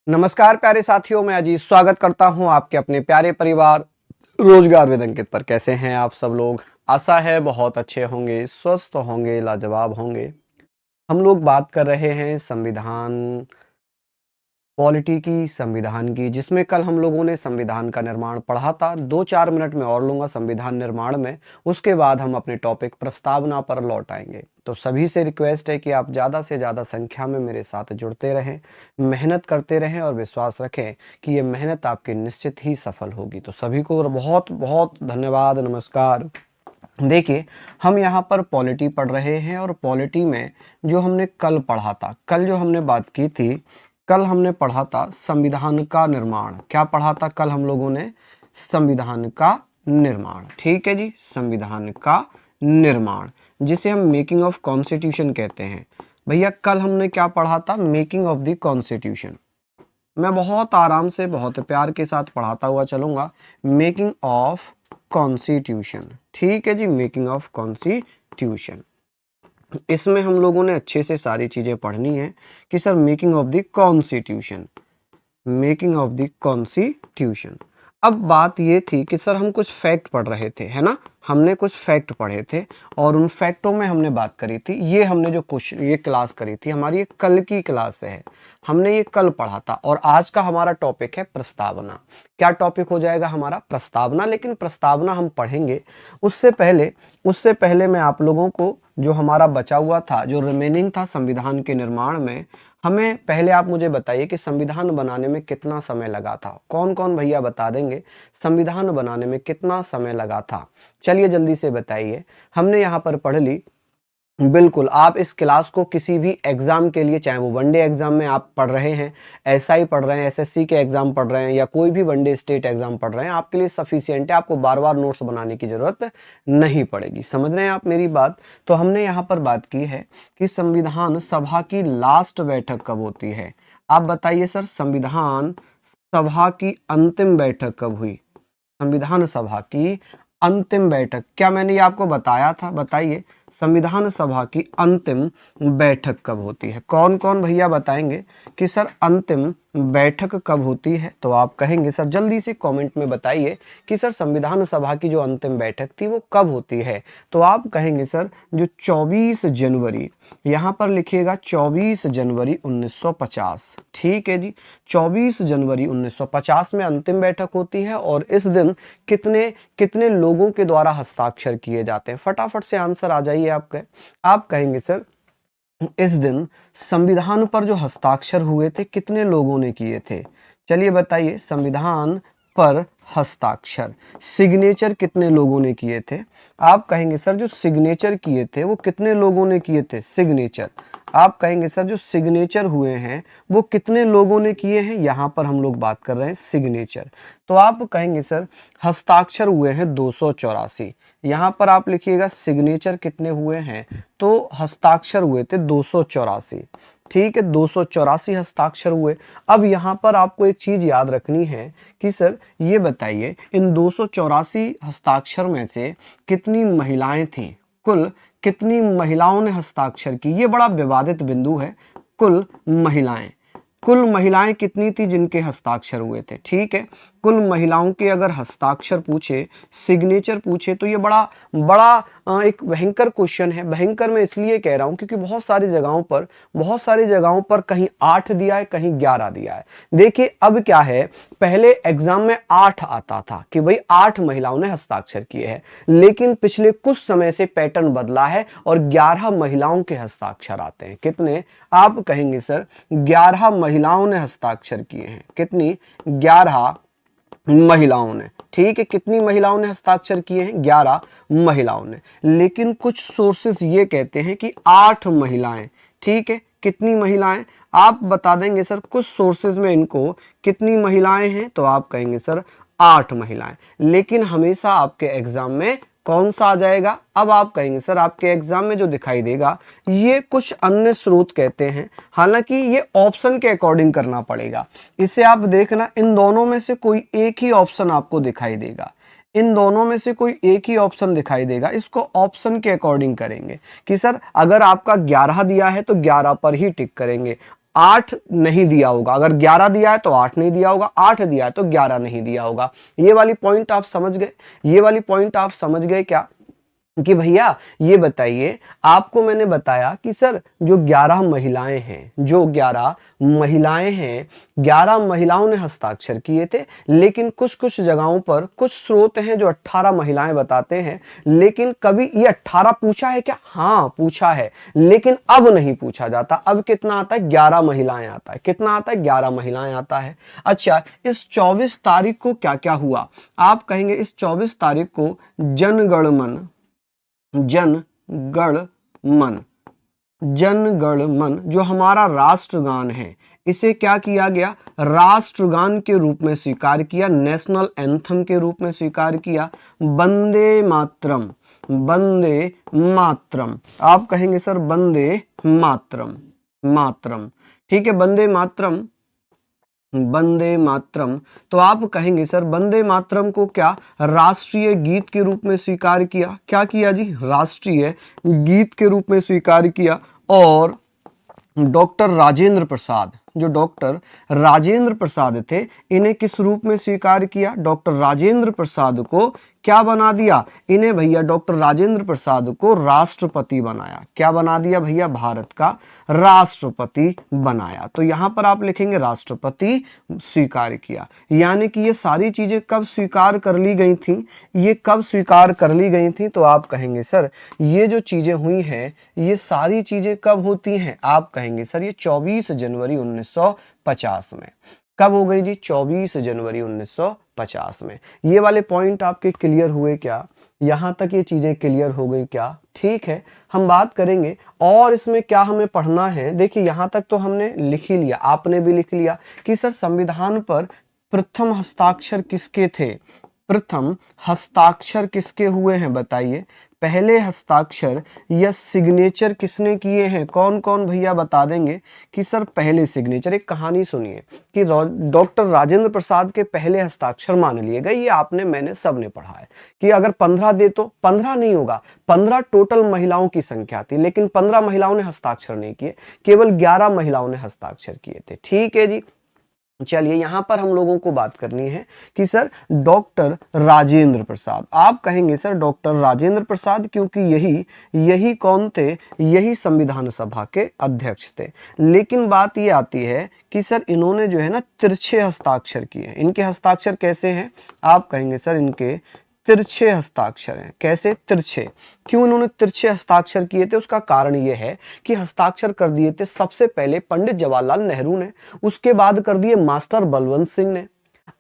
नमस्कार प्यारे साथियों, मैं अजीत स्वागत करता हूं आपके अपने प्यारे परिवार रोजगार विद अंकित पर। कैसे हैं आप सब लोग? आशा है बहुत अच्छे होंगे, स्वस्थ होंगे, लाजवाब होंगे। हम लोग बात कर रहे हैं संविधान पॉलिटी की, संविधान की, जिसमें कल हम लोगों ने संविधान का निर्माण पढ़ा था। 2-4 मिनट में और लूँगा संविधान निर्माण में, उसके बाद हम अपने टॉपिक प्रस्तावना पर लौट आएँगे। तो सभी से रिक्वेस्ट है कि आप ज़्यादा से ज़्यादा संख्या में मेरे साथ जुड़ते रहें, मेहनत करते रहें और विश्वास रखें कि ये मेहनत आपकी निश्चित ही सफल होगी। तो सभी को बहुत-बहुत धन्यवाद, नमस्कार। देखिए, हम यहाँ पर पॉलिटी पढ़ रहे हैं और पॉलिटी में जो हमने कल पढ़ा था, कल जो हमने बात की थी, कल हमने पढ़ा था संविधान का निर्माण। क्या पढ़ा था कल हम लोगों ने? संविधान का निर्माण। ठीक है जी, संविधान का निर्माण, जिसे हम मेकिंग ऑफ कॉन्स्टिट्यूशन कहते हैं। भैया कल हमने क्या पढ़ा था? Making of the constitution. मैं बहुत आराम से, बहुत प्यार के साथ पढ़ाता हुआ चलूंगा। Making of constitution. ठीक है जी, मेकिंग ऑफ कॉन्स्टिट्यूशन। इसमें हम लोगों ने अच्छे से सारी चीजें पढ़नी है कि sir making of the constitution, making of the constitution. अब बात ये थी कि सर हम कुछ फैक्ट पढ़ रहे थे, है ना? हमने कुछ फैक्ट पढ़े थे और उन फैक्टों में हमने बात करी थी। ये हमने जो क्वेश्चन, ये क्लास करी थी हमारी, ये कल की क्लास है, हमने ये कल पढ़ा था। और आज का हमारा टॉपिक है प्रस्तावना। क्या टॉपिक हो जाएगा हमारा? प्रस्तावना। लेकिन प्रस्तावना हम पढ़ेंगे उससे पहले मैं आप लोगों को, जो हमारा बचा हुआ था, जो रिमेनिंग था संविधान के निर्माण में, हमें पहले आप मुझे बताइए कि संविधान बनाने में कितना समय लगा था। कौन कौन भैया बता देंगे संविधान बनाने में कितना समय लगा था? चलिए जल्दी से बताइए। हमने यहाँ पर पढ़ ली। बिल्कुल, आप इस क्लास को किसी भी एग्जाम के लिए, चाहे वो वनडे एग्जाम में आप पढ़ रहे हैं, एसआई पढ़ रहे हैं, एसएससी के एग्जाम पढ़ रहे हैं, या कोई भी वनडे स्टेट एग्जाम पढ़ रहे हैं, आपके लिए सफिशिएंट है। आपको बार बार नोट्स बनाने की जरूरत नहीं पड़ेगी। समझ रहे हैं आप मेरी बात? तो हमने यहाँ पर बात की है कि संविधान सभा की लास्ट बैठक कब होती है। आप बताइए सर, संविधान सभा की अंतिम बैठक कब हुई? संविधान सभा की अंतिम बैठक, क्या मैंने ये आपको बताया था? बताइए, संविधान सभा की अंतिम बैठक कब होती है? कौन कौन भैया बताएंगे कि सर अंतिम बैठक कब होती है? तो आप कहेंगे सर, जल्दी से कमेंट में बताइए कि सर संविधान सभा की जो अंतिम बैठक थी वो कब होती है? तो आप कहेंगे सर जो 24 जनवरी, यहाँ पर लिखिएगा 24 जनवरी 1950। ठीक है जी, 24 जनवरी 1950 में अंतिम बैठक होती है। और इस दिन कितने कितने लोगों के द्वारा हस्ताक्षर किए जाते हैं? फटाफट से आंसर आ जाइए आपके। आप कहेंगे सर इस दिन संविधान पर जो हस्ताक्षर हुए थे कितने लोगों ने किए थे? चलिए बताइए, संविधान पर हस्ताक्षर, सिग्नेचर कितने लोगों ने किए थे? आप कहेंगे सर जो सिग्नेचर किए थे वो कितने लोगों ने किए थे? सिग्नेचर। आप कहेंगे सर जो सिग्नेचर हुए हैं वो कितने लोगों ने किए हैं? यहां पर हम लोग बात कर रहे हैं सिग्नेचर। तो आप कहेंगे सर हस्ताक्षर हुए हैं 284। यहां पर आप लिखिएगा सिग्नेचर कितने हुए हैं, तो हस्ताक्षर हुए थे 284। ठीक है, 284 हस्ताक्षर हुए। अब यहां पर आपको एक चीज याद रखनी है कि सर ये बताइए, इन 284 हस्ताक्षर में से कितनी महिलाएं थीं? कुल कितनी महिलाओं ने हस्ताक्षर की? ये बड़ा विवादित बिंदु है। कुल महिलाएं, कुल महिलाएं कितनी थी जिनके हस्ताक्षर हुए थे? ठीक है, कुल महिलाओं के अगर हस्ताक्षर पूछे, सिग्नेचर पूछे, तो ये बड़ा बड़ा एक भयंकर क्वेश्चन है। भयंकर मैं इसलिए कह रहा हूं क्योंकि बहुत सारी जगहों पर कहीं 8 दिया है, कहीं 11 दिया है। देखिए अब क्या है, पहले एग्जाम में 8 आता था कि भाई 8 महिलाओं ने हस्ताक्षर किए हैं, लेकिन पिछले कुछ समय से पैटर्न बदला है और 11 महिलाओं के हस्ताक्षर आते हैं। कितने? आप कहेंगे सर 11 महिलाओं ने हस्ताक्षर किए हैं। कितनी? 11 महिलाओं ने। ठीक है, कितनी महिलाओं ने हस्ताक्षर किए हैं? 11 महिलाओं ने। लेकिन कुछ सोर्सेस ये कहते हैं कि 8 महिलाएं। ठीक है, कितनी महिलाएं? आप बता देंगे सर कुछ सोर्सेज में इनको कितनी महिलाएं हैं, तो आप कहेंगे सर 8 महिलाएं। लेकिन हमेशा आपके एग्जाम में कौन सा आ जाएगा? अब आप कहेंगे सर आपके एग्जाम में जो दिखाई देगा ये कुछ अन्य स्रोत कहते हैं। हालांकि ये ऑप्शन के अकॉर्डिंग करना पड़ेगा। इसे आप देखना, इन दोनों में से कोई एक ही ऑप्शन आपको दिखाई देगा। इन दोनों में से कोई एक ही ऑप्शन दिखाई देगा। इसको ऑप्शन के अकॉर्डिंग करेंगे कि सर अगर आपका 11 दिया है तो 11 पर ही टिक करेंगे, 8 नहीं दिया होगा, अगर 11 दिया है तो 8 नहीं दिया होगा, 8 दिया है तो 11 नहीं दिया होगा। ये वाली पॉइंट आप समझ गए, ये वाली पॉइंट आप समझ गए क्या कि भैया ये बताइए, आपको मैंने बताया कि सर जो 11 महिलाएं हैं, जो 11 महिलाएं हैं, 11 महिलाओं ने हस्ताक्षर किए थे, लेकिन कुछ कुछ जगहों पर कुछ स्रोत हैं जो 18 महिलाएं बताते हैं, लेकिन कभी ये 18 पूछा है क्या? हाँ पूछा है, लेकिन अब नहीं पूछा जाता। अब कितना आता है? 11 महिलाएं आता है। कितना आता है? 11 महिलाएं आता है। अच्छा, इस 24 तारीख को क्या क्या हुआ? आप कहेंगे इस 24 तारीख को जन गण मन, जन गण मन जो हमारा राष्ट्रगान है, इसे क्या किया गया? राष्ट्रगान के रूप में स्वीकार किया, नेशनल एंथम के रूप में स्वीकार किया। वंदे मातरम, वंदे मातरम, आप कहेंगे सर वंदे मातरम, मातरम, ठीक है, वंदे मातरम, वंदे मातरम। तो आप कहेंगे सर वंदे मातरम को क्या राष्ट्रीय गीत के रूप में स्वीकार किया? क्या किया जी? राष्ट्रीय गीत के रूप में स्वीकार किया। और डॉक्टर राजेंद्र प्रसाद, जो डॉक्टर राजेंद्र प्रसाद थे, इन्हें किस रूप में स्वीकार किया? डॉक्टर राजेंद्र प्रसाद को क्या बना दिया? इन्हें भैया डॉक्टर राजेंद्र प्रसाद को राष्ट्रपति बनाया। क्या बना दिया भैया? भारत का राष्ट्रपति बनाया। तो यहां पर आप लिखेंगे राष्ट्रपति स्वीकार किया। यानी कि ये सारी चीजें कब स्वीकार कर ली गई थी? ये कब स्वीकार कर ली गई थी? तो आप कहेंगे सर ये जो चीजें हुई हैं, ये सारी चीजें कब होती हैं? आप कहेंगे सर ये 24 जनवरी 1950 में। कब हो गई जी? 24 जनवरी 1950 में। ये वाले पॉइंट आपके क्लियर हुए क्या? यहां तक ये चीजें क्लियर हो गई क्या? ठीक है, हम बात करेंगे और इसमें क्या हमें पढ़ना है। देखिए यहां तक तो हमने लिख ही लिया, आपने भी लिख लिया कि सर संविधान पर प्रथम हस्ताक्षर किसके थे? प्रथम हस्ताक्षर किसके हुए हैं बताइए? पहले हस्ताक्षर या सिग्नेचर किसने किए हैं? कौन कौन भैया बता देंगे कि सर पहले सिग्नेचर? एक कहानी सुनिए कि डॉक्टर राजेंद्र प्रसाद के पहले हस्ताक्षर मान लिए गए। ये आपने मैंने सबने पढ़ा है कि अगर 15 दे तो 15 नहीं होगा, 15 टोटल महिलाओं की संख्या थी, लेकिन 15 महिलाओं ने हस्ताक्षर नहीं किए, केवल 11 महिलाओं ने हस्ताक्षर किए थे। ठीक है जी, चलिए यहां पर हम लोगों को बात करनी है कि सर डॉक्टर राजेंद्र प्रसाद, आप कहेंगे सर डॉक्टर राजेंद्र प्रसाद, क्योंकि यही कौन थे? यही संविधान सभा के अध्यक्ष थे। लेकिन बात ये आती है कि सर इन्होंने जो है ना तिरछे हस्ताक्षर किए। इनके हस्ताक्षर कैसे हैं? आप कहेंगे सर इनके तिरछे हस्ताक्षर हैं। कैसे तिरछे? क्यों इन्होंने तिरछे हस्ताक्षर किए थे? उसका कारण यह है कि हस्ताक्षर कर दिए थे सबसे पहले पंडित जवाहरलाल नेहरू ने, उसके बाद कर दिए मास्टर बलवंत सिंह ने।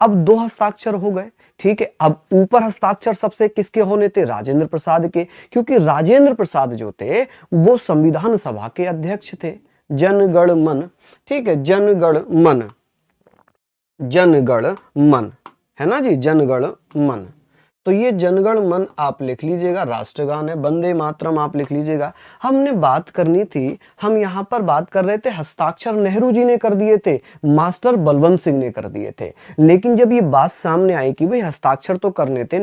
अब 2 हस्ताक्षर हो गए, ठीक है। अब ऊपर हस्ताक्षर सबसे किसके होने थे? राजेंद्र प्रसाद के, क्योंकि राजेंद्र प्रसाद जो थे वो संविधान सभा के अध्यक्ष थे। जनगण मन, ठीक है, जनगण मन, जनगण मन है ना जी, जनगण मन। तो ये जनगण मन आप लिख लीजिएगा, राष्ट्रगान है। वंदे मातरम आप लिख लीजिएगा। हमने बात करनी थी, हम यहाँ पर बात कर रहे थे हस्ताक्षर नेहरू जी ने कर दिए थे, मास्टर बलवंत सिंह ने कर दिए थे। लेकिन जब ये बात सामने आई कि भाई हस्ताक्षर तो करने थे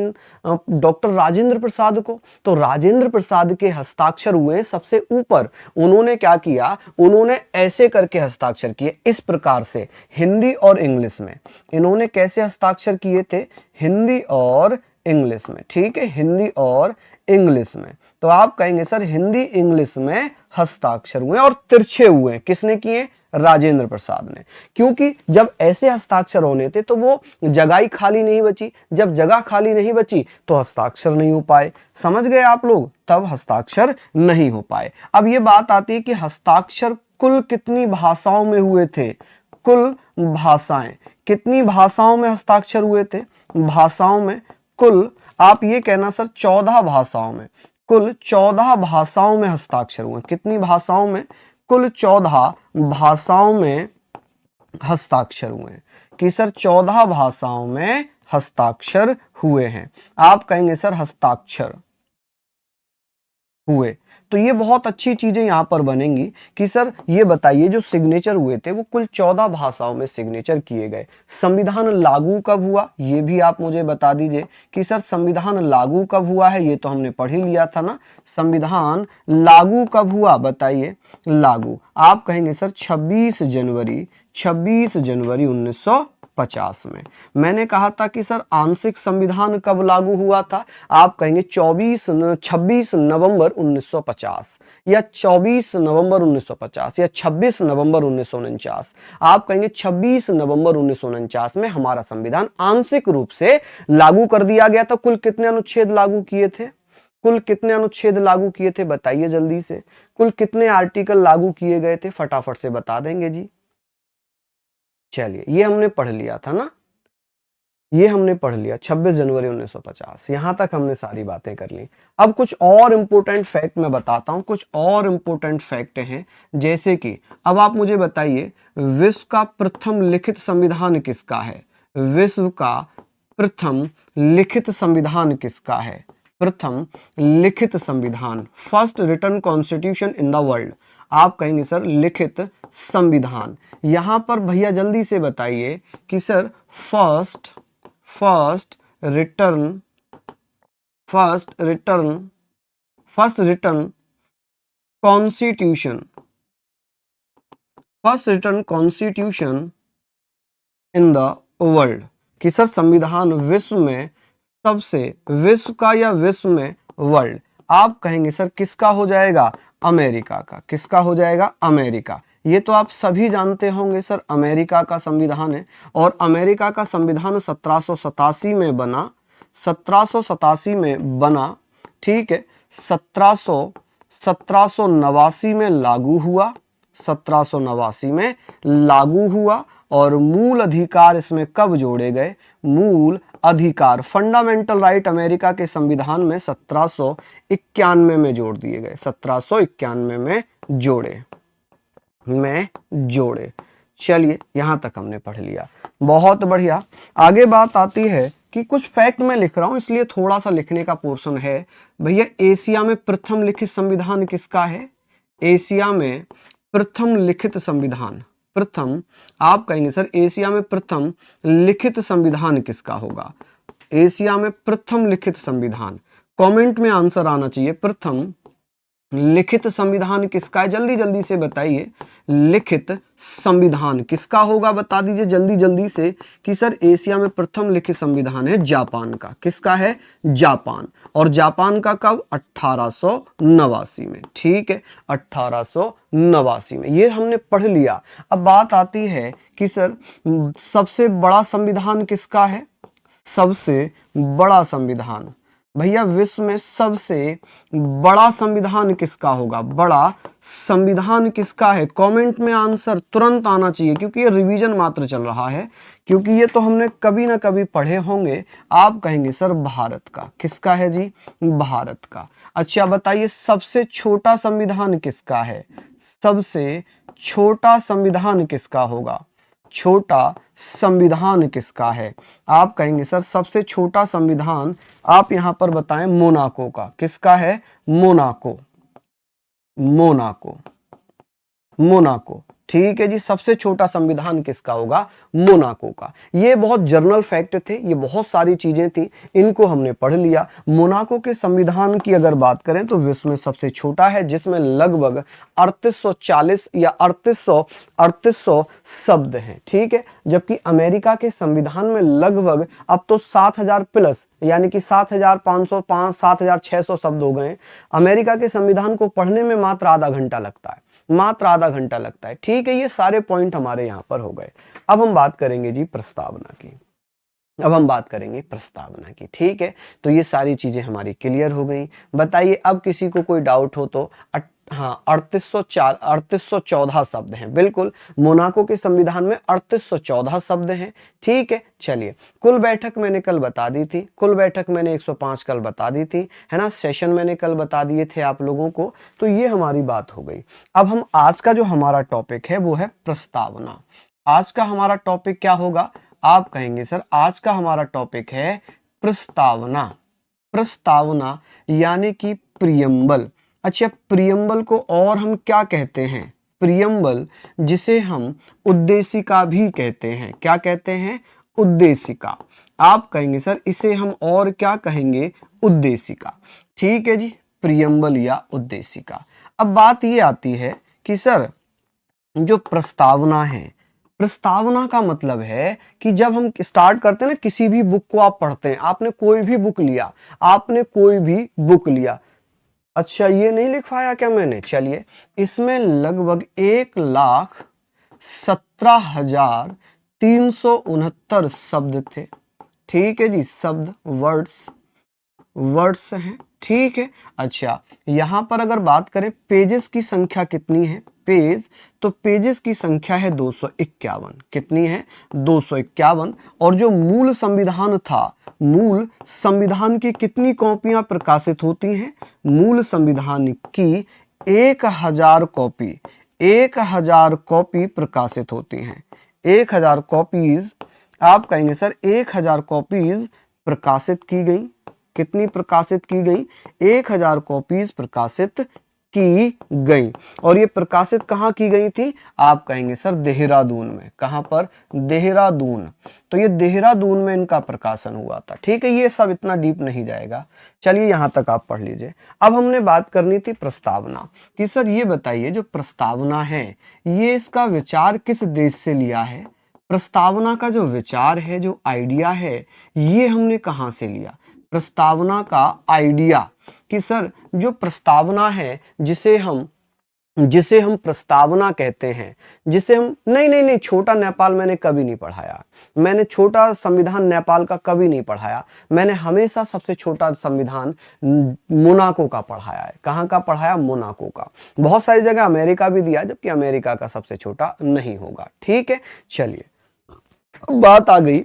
डॉक्टर राजेंद्र प्रसाद को, तो राजेंद्र प्रसाद के हस्ताक्षर हुए सबसे ऊपर। उन्होंने क्या किया? उन्होंने ऐसे करके हस्ताक्षर किए, इस प्रकार से, हिंदी और इंग्लिश में। इन्होंने कैसे हस्ताक्षर किए थे? हिंदी और इंग्लिश में, ठीक है, हिंदी और इंग्लिश में। तो आप कहेंगे सर हिंदी इंग्लिश में हस्ताक्षर हुए और तिरछे हुए। किसने किए? राजेंद्र प्रसाद ने। क्योंकि जब ऐसे हस्ताक्षर होने थे तो वो जगह ही खाली नहीं बची, जब जगह खाली नहीं बची तो हस्ताक्षर नहीं हो पाए। समझ गए आप लोग? तब हस्ताक्षर नहीं हो पाए। अब ये बात आती है कि हस्ताक्षर कुल कितनी भाषाओं में हुए थे? कुल भाषाएं, कितनी भाषाओं में हस्ताक्षर हुए थे? भाषाओं में कुल, आप ये कहना सर 14 भाषाओं में, कुल 14 भाषाओं में हस्ताक्षर हुए। कितनी भाषाओं में? कुल 14 भाषाओं में हस्ताक्षर हुए कि सर 14 भाषाओं में हस्ताक्षर हुए हैं। आप कहेंगे सर हस्ताक्षर हुए। तो ये बहुत अच्छी चीजें यहाँ पर बनेंगी कि सर ये बताइए जो सिग्नेचर हुए थे वो कुल 14 भाषाओं में सिग्नेचर किए गए। संविधान लागू कब हुआ ये भी आप मुझे बता दीजिए कि सर संविधान लागू कब हुआ है, ये तो हमने पढ़ ही लिया था ना। संविधान लागू कब हुआ बताइए। लागू आप कहेंगे सर 26 जनवरी 1950 में। मैंने कहा था कि सर आंशिक संविधान कब लागू हुआ था, आप कहेंगे 26 नवंबर 1950 या 24 नवंबर 1950 या 26 नवंबर 1949। आप कहेंगे 26 नवंबर 1949 में हमारा संविधान आंशिक रूप से लागू कर दिया गया था। कुल कितने अनुच्छेद लागू किए थे, कुल कितने अनुच्छेद लागू किए थे बताइए जल्दी से। कुल कितने आर्टिकल लागू किए गए थे फटाफट से बता देंगे जी। चलिए ये हमने पढ़ लिया था ना, ये हमने पढ़ लिया 26 जनवरी 1950। यहां तक हमने सारी बातें कर ली। अब कुछ और इंपॉर्टेंट फैक्ट मैं बताता हूं, कुछ और इंपॉर्टेंट फैक्ट हैं। जैसे कि अब आप मुझे बताइए विश्व का प्रथम लिखित संविधान किसका है। विश्व का प्रथम लिखित संविधान किसका है। प्रथम लिखित संविधान, first written constitution in the world. आप कहेंगे सर लिखित संविधान। यहां पर भैया जल्दी से बताइए कि sir first return constitution in the world कि सर संविधान विश्व में सबसे, विश्व का या विश्व में वर्ल्ड, आप कहेंगे सर किसका हो जाएगा, अमेरिका का। किसका हो जाएगा, अमेरिका। ये तो आप सभी जानते होंगे सर अमेरिका का संविधान है। और अमेरिका का संविधान 1787 में बना, 1787 में बना, ठीक है। 1789 में लागू हुआ, 1789 में लागू हुआ। और मूल अधिकार इसमें कब जोड़े गए, मूल अधिकार फंडामेंटल राइट अमेरिका के संविधान में 1791 में जोड़ दिए गए, 1791 में जोड़े। चलिए यहां तक हमने पढ़ लिया, बहुत बढ़िया। आगे बात आती है कि कुछ फैक्ट मैं लिख रहा हूं इसलिए थोड़ा सा लिखने का पोर्शन है। भैया एशिया में प्रथम लिखित संविधान किसका है। एशिया में प्रथम लिखित संविधान, प्रथम आप कहेंगे सर एशिया में प्रथम लिखित संविधान किसका होगा। एशिया में प्रथम लिखित संविधान, कमेंट में आंसर आना चाहिए। प्रथम लिखित संविधान किसका है, जल्दी जल्दी से बताइए। लिखित संविधान किसका होगा बता दीजिए जल्दी जल्दी से कि सर एशिया में प्रथम लिखित संविधान है जापान का। किसका है, जापान। और जापान का कब, 1889 में, ठीक है, 1889 में। ये हमने पढ़ लिया। अब बात आती है कि सर सबसे बड़ा संविधान किसका है। सबसे बड़ा संविधान, भैया विश्व में सबसे बड़ा संविधान किसका होगा, बड़ा संविधान किसका है। कमेंट में आंसर तुरंत आना चाहिए क्योंकि ये रिवीजन मात्र चल रहा है, क्योंकि ये तो हमने कभी ना कभी पढ़े होंगे। आप कहेंगे सर भारत का। किसका है जी, भारत का। अच्छा बताइए सबसे छोटा संविधान किसका है। सबसे छोटा संविधान किसका होगा, छोटा संविधान किसका है। आप कहेंगे सर सबसे छोटा संविधान आप यहां पर बताएं मोनाको का। किसका है, मोनाको, मोनाको, ठीक है जी। सबसे छोटा संविधान किसका होगा, मोनाको का। ये बहुत जर्नल फैक्ट थे, ये बहुत सारी चीजें थी, इनको हमने पढ़ लिया। मोनाको के संविधान की अगर बात करें तो विश्व में सबसे छोटा है, जिसमें लगभग 3840 या 3800 शब्द हैं, ठीक है। जबकि अमेरिका के संविधान में लगभग अब तो 7000 प्लस यानी कि 7505 7600 शब्द हो गए। अमेरिका के संविधान को पढ़ने में मात्र आधा घंटा लगता है, मात्र आधा घंटा लगता है, ठीक है। ये सारे पॉइंट हमारे यहाँ पर हो गए। अब हम बात करेंगे जी प्रस्तावना की, अब हम बात करेंगे प्रस्तावना की, ठीक है। तो ये सारी चीजें हमारी क्लियर हो गई। बताइए अब किसी को कोई डाउट हो तो। हाँ 3814 शब्द हैं, बिल्कुल। मोनाको के संविधान में 3814 शब्द हैं, ठीक है। चलिए कुल बैठक मैंने कल बता दी थी, कुल बैठक मैंने 105 कल बता दी थी, है ना। सेशन मैंने कल बता दिए थे आप लोगों को। तो ये हमारी बात हो गई। अब हम आज का जो हमारा टॉपिक है वो है प्रस्तावना। आज का हमारा टॉपिक क्या होगा, आप कहेंगे सर आज का हमारा टॉपिक है प्रस्तावना। प्रस्तावना यानी कि प्रियम्बल। अच्छा, प्रियम्बल को और हम क्या कहते हैं? प्रियम्बल, जिसे हम उद्देशिका भी कहते हैं। क्या कहते हैं? उद्देशिका। आप कहेंगे सर इसे हम और क्या कहेंगे? उद्देशिका। ठीक है जी, प्रियम्बल या उद्देशिका। अब बात ये आती है कि सर जो प्रस्तावना है, प्रस्तावना का मतलब है कि जब हम स्टार्ट करते हैं ना, किसी भी बुक को आप पढ़ते हैं, आपने कोई भी बुक लिया, आपने कोई भी बुक लिया। अच्छा, ये नहीं लिखवाया क्या मैंने? चलिए, इसमें लगभग 1,17,369 शब्द थे। ठीक है जी, शब्द, वर्ड्स हैं। ठीक है। अच्छा, यहां पर अगर बात करें पेजेस की संख्या कितनी है, पेज, तो पेजेस की संख्या है 251। कितनी है? 251। और जो मूल संविधान था, मूल संविधान की कितनी कॉपियां प्रकाशित होती हैं? मूल संविधान की 1,000 कॉपी, 1,000 कॉपी प्रकाशित होती हैं। 1,000 कॉपीज, आप कहेंगे सर 1,000 कॉपीज प्रकाशित की गई। कितनी प्रकाशित की गई? 1,000 कॉपीज प्रकाशित की गई। और ये प्रकाशित कहाँ की गई थी? आप कहेंगे सर देहरादून में। कहाँ पर? देहरादून। तो ये देहरादून में इनका प्रकाशन हुआ था। ठीक है, ये सब इतना डीप नहीं जाएगा। चलिए, यहां तक आप पढ़ लीजिए। अब हमने बात करनी थी प्रस्तावना कि सर ये बताइए जो प्रस्तावना है, ये इसका विचार किस देश से लिया है? प्रस्तावना का जो विचार है, जो आइडिया है, ये हमने कहां से लिया? प्रस्तावना का आइडिया कि सर जो प्रस्तावना है, जिसे हम प्रस्तावना कहते हैं, जिसे हम नहीं, छोटा नेपाल मैंने कभी नहीं पढ़ाया। मैंने छोटा संविधान नेपाल का कभी नहीं पढ़ाया। मैंने हमेशा सबसे छोटा संविधान मोनाको का पढ़ाया है। कहाँ का पढ़ाया? मोनाको का। बहुत सारी जगह अमेरिका भी दिया, जबकि अमेरिका का सबसे छोटा नहीं होगा। ठीक है, चलिए, बात आ गई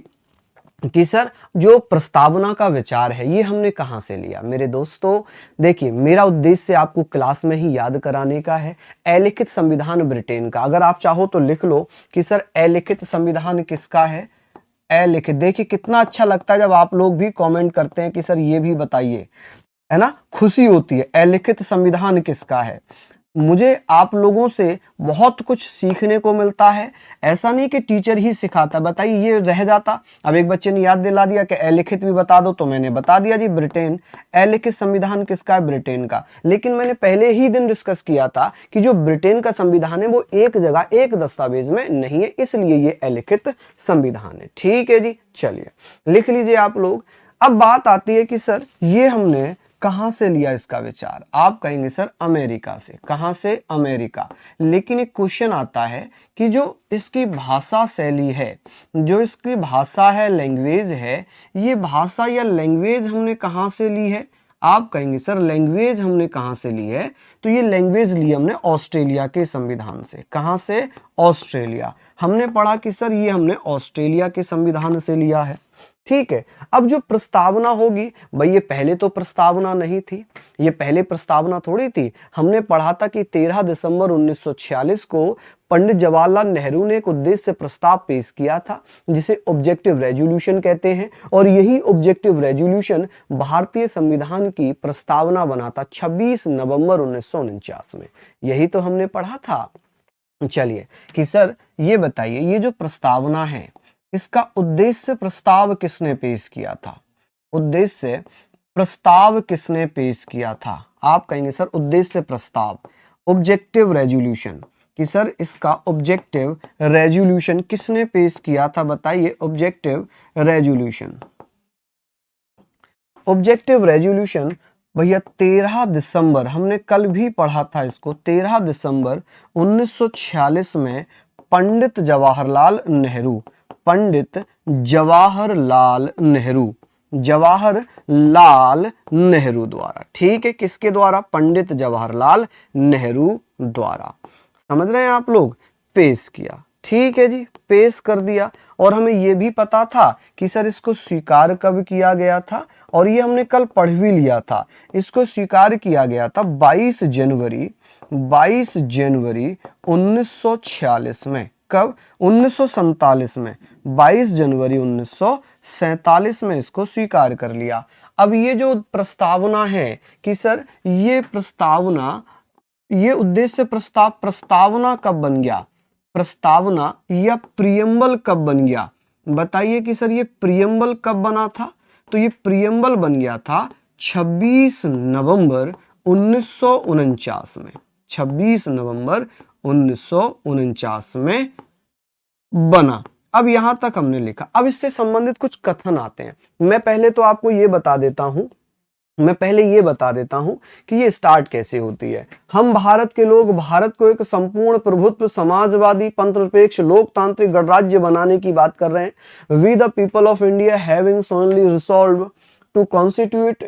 कि सर जो प्रस्तावना का विचार है, ये हमने कहां से लिया? मेरे दोस्तों देखिए, मेरा उद्देश्य आपको क्लास में ही याद कराने का है। अलिखित संविधान ब्रिटेन का, अगर आप चाहो तो लिख लो कि सर अलिखित संविधान किसका है? अलिखित। देखिए कितना अच्छा लगता है जब आप लोग भी कमेंट करते हैं कि सर ये भी बताइए, है ना, खुशी होती है। अलिखित संविधान किसका है? मुझे आप लोगों से बहुत कुछ सीखने को मिलता है। ऐसा नहीं कि टीचर ही सिखाता। बताइए, ये रह जाता। अब एक बच्चे ने याद दिला दिया कि अलिखित भी बता दो, तो मैंने बता दिया जी ब्रिटेन। अलिखित संविधान किसका है? ब्रिटेन का। लेकिन मैंने पहले ही दिन डिस्कस किया था कि जो ब्रिटेन का संविधान है वो एक जगह एक दस्तावेज में नहीं है, इसलिए ये अलिखित संविधान है। ठीक है जी, चलिए लिख लीजिए आप लोग। अब बात आती है कि सर ये हमने कहां से लिया इसका विचार? आप कहेंगे सर अमेरिका से। कहां से? अमेरिका। लेकिन एक क्वेश्चन आता है कि जो इसकी भाषा शैली है, जो इसकी भाषा है, लैंग्वेज है, ये भाषा या लैंग्वेज हमने कहां से ली है? आप कहेंगे सर लैंग्वेज हमने कहां से ली है? तो ये लैंग्वेज ली हमने ऑस्ट्रेलिया के संविधान से। कहां से? ऑस्ट्रेलिया। हमने पढ़ा कि सर ये हमने ऑस्ट्रेलिया के संविधान से लिया है। ठीक है। अब जो प्रस्तावना होगी, भाई ये पहले तो प्रस्तावना नहीं थी, ये पहले प्रस्तावना थोड़ी थी। हमने पढ़ा था कि 13 दिसंबर 1946 को पंडित जवाहरलाल नेहरू ने एक उद्देश्य प्रस्ताव पेश किया था, जिसे ऑब्जेक्टिव रेजोल्यूशन कहते हैं। और यही ऑब्जेक्टिव रेजोल्यूशन भारतीय संविधान की प्रस्तावना बना था 26 नवंबर 1949 में। यही तो हमने पढ़ा था। चलिए कि सर ये बताइए, ये जो प्रस्तावना है, इसका उद्देश्य प्रस्ताव किसने पेश किया था? उद्देश्य प्रस्ताव किसने पेश किया था? आप कहेंगे सर उद्देश्य प्रस्ताव, ऑब्जेक्टिव रेजोल्यूशन, कि सर इसका ऑब्जेक्टिव रेजोल्यूशन किसने पेश किया था? बताइए, ऑब्जेक्टिव रेजोल्यूशन। ऑब्जेक्टिव रेजोल्यूशन भैया 13 दिसंबर, हमने कल भी पढ़ा था इसको, 13 दिसंबर 1946 में पंडित जवाहरलाल नेहरू, पंडित जवाहरलाल नेहरू, जवाहरलाल नेहरू द्वारा। ठीक है, किसके द्वारा? पंडित जवाहरलाल नेहरू द्वारा। समझ रहे हैं आप लोग? पेश किया। ठीक है जी, पेश कर दिया। और हमें यह भी पता था कि सर इसको स्वीकार कब किया गया था, और ये हमने कल पढ़ भी लिया था। इसको स्वीकार किया गया था 22 जनवरी 1946 में। कब? 1947 में, 22 जनवरी 1947 में इसको स्वीकार कर लिया। अब ये जो प्रस्तावना है कि सर ये प्रस्तावना, ये उद्देश्य प्रस्ताव, प्रस्तावना कब बन गया? प्रस्तावना या प्रियम्बल कब बन गया? बताइए कि सर ये प्रियम्बल कब बना था? तो ये प्रियम्बल बन गया था 26 नवंबर 1949 में। 26 नवंबर 1949 में बना। अब यहां तक हमने लिखा। अब इससे संबंधित कुछ कथन आते हैं। मैं पहले तो आपको ये बता देता हूं, कि ये स्टार्ट कैसे होती है। हम भारत के लोग भारत को एक संपूर्ण प्रभुत्व, समाजवादी, पंथनिरपेक्ष, लोकतांत्रिक गणराज्य बनाने की बात कर रहे हैं। We the people of India having solemnly resolve to constitute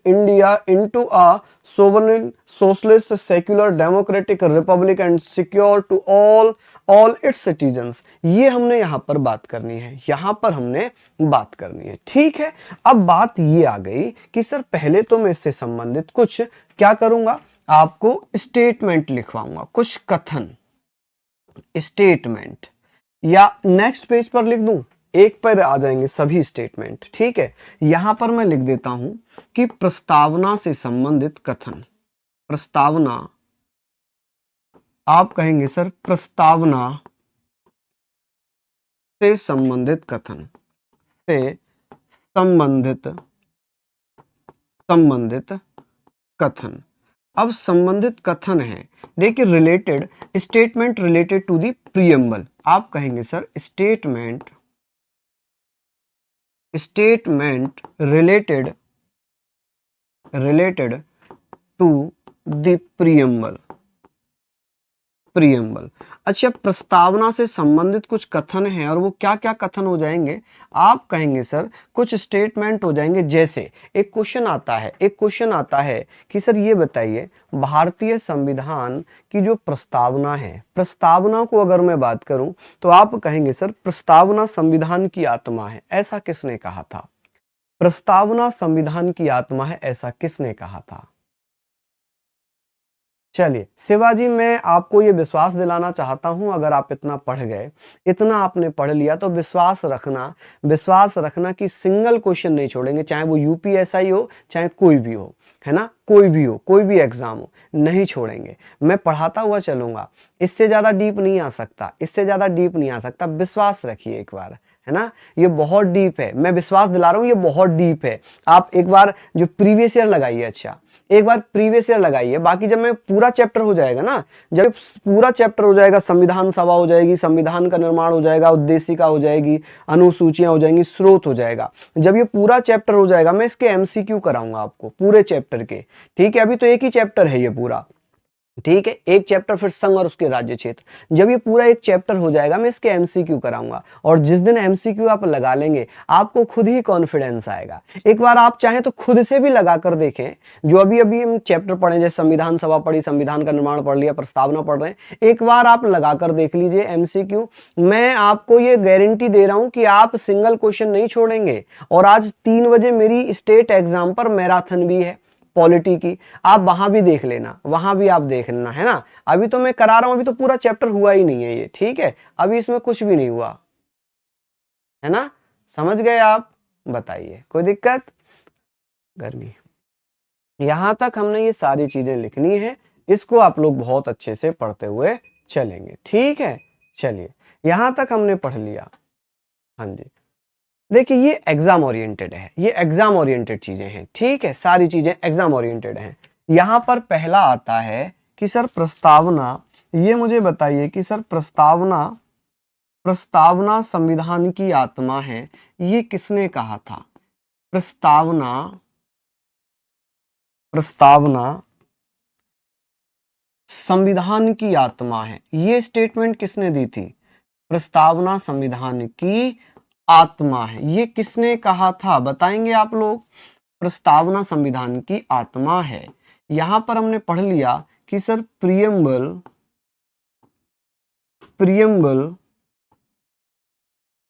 India into a sovereign, socialist, secular, democratic republic and secure to all its citizens। ये हमने यहाँ पर बात करनी है, ठीक है। अब बात ये आ गई कि सर पहले तो मैं इससे संबंधित कुछ क्या करूंगा, आपको स्टेटमेंट लिखवाऊंगा, कुछ कथन, स्टेटमेंट, या नेक्स्ट पेज पर लिख दूं, एक पर आ जाएंगे सभी स्टेटमेंट, ठीक है। यहां पर मैं लिख देता हूं कि प्रस्तावना से संबंधित कथन। प्रस्तावना, आप कहेंगे सर प्रस्तावना से संबंधित कथन, से संबंधित कथन। अब संबंधित कथन है, देखिए related, statement related to the preamble. आप कहेंगे sir statement related to the preamble। अच्छा, प्रस्तावना से संबंधित कुछ कथन हैं और वो क्या क्या कथन हो जाएंगे? आप कहेंगे सर कुछ स्टेटमेंट हो जाएंगे। जैसे एक क्वेश्चन आता है कि सर ये बताइए, भारतीय संविधान की जो प्रस्तावना है, प्रस्तावना को अगर मैं बात करूं तो आप कहेंगे सर प्रस्तावना संविधान की आत्मा है। ऐसा किसने कहा था? प्रस्तावना संविधान की आत्मा है, ऐसा किसने कहा था? चलिए शिवाजी, मैं आपको ये विश्वास दिलाना चाहता हूं, अगर आप इतना पढ़ गए, इतना आपने पढ़ लिया, तो विश्वास रखना कि सिंगल क्वेश्चन नहीं छोड़ेंगे, चाहे वो यूपीएसआई हो, चाहे कोई भी हो, है ना, कोई भी एग्जाम हो, नहीं छोड़ेंगे। मैं पढ़ाता हुआ चलूंगा, इससे ज्यादा डीप नहीं आ सकता, विश्वास रखिए एक बार, है ना। ये बहुत डीप है, मैं विश्वास दिला रहा हूं, ये बहुत डीप है। आप एक बार जो प्रीवियस ईयर लगाइए, अच्छा एक बार प्रीवियस ईयर लगाइए, बाकी जब मैं पूरा चैप्टर हो जाएगा ना, जब पूरा चैप्टर हो जाएगा, संविधान सभा हो जाएगी, संविधान का निर्माण हो जाएगा, उद्देशिका हो जाएगी, अनुसूचियां हो जाएंगी, स्रोत हो जाएगा, जब ये पूरा चैप्टर हो जाएगा, मैं इसके एमसीक्यू कराऊंगा आपको पूरे चैप्टर के, ठीक है। अभी तो एक ही चैप्टर है ये पूरा, ठीक है, एक चैप्टर फिर संघ और उसके राज्य क्षेत्र। जब ये पूरा एक चैप्टर हो जाएगा, मैं इसके एमसीक्यू कराऊंगा, और जिस दिन एमसीक्यू आप लगा लेंगे, आपको खुद ही कॉन्फिडेंस आएगा। एक बार आप चाहें तो खुद से भी लगा कर देखें, जो अभी हम चैप्टर पढ़े, जैसे संविधान सभा पढ़ी, संविधान का निर्माण पढ़ लिया, प्रस्तावना पढ़ रहे हैं, एक बार आप लगा कर देख लीजिए एमसीक्यू। मैं आपको ये गारंटी दे रहा हूं कि आप सिंगल क्वेश्चन नहीं छोड़ेंगे। और आज 3 बजे मेरी स्टेट एग्जाम पर मैराथन भी है पॉलिटी की, आप वहां भी देख लेना, है ना। अभी तो मैं करा रहा हूं, अभी तो पूरा चैप्टर हुआ ही नहीं है ये, ठीक है, अभी इसमें कुछ भी नहीं हुआ, है ना। समझ गए आप? बताइए, कोई दिक्कत? गर्मी, यहां तक हमने ये सारी चीजें लिखनी है, इसको आप लोग बहुत अच्छे से पढ़ते हुए चलेंगे, ठीक है। चलिए, यहां तक हमने पढ़ लिया। हाँ जी, देखिए ये एग्जाम ओरिएंटेड है, ये एग्जाम ओरिएंटेड चीजें हैं, ठीक है, सारी चीजें एग्जाम ओरिएंटेड हैं। यहां पर पहला आता है कि सर प्रस्तावना, ये मुझे बताइए कि सर प्रस्तावना संविधान की आत्मा है, ये किसने कहा था? प्रस्तावना संविधान की आत्मा है, ये स्टेटमेंट किसने दी थी? प्रस्तावना संविधान की आत्मा है, ये किसने कहा था? बताएंगे आप लोग। प्रस्तावना संविधान की आत्मा है। यहां पर हमने पढ़ लिया कि sir preamble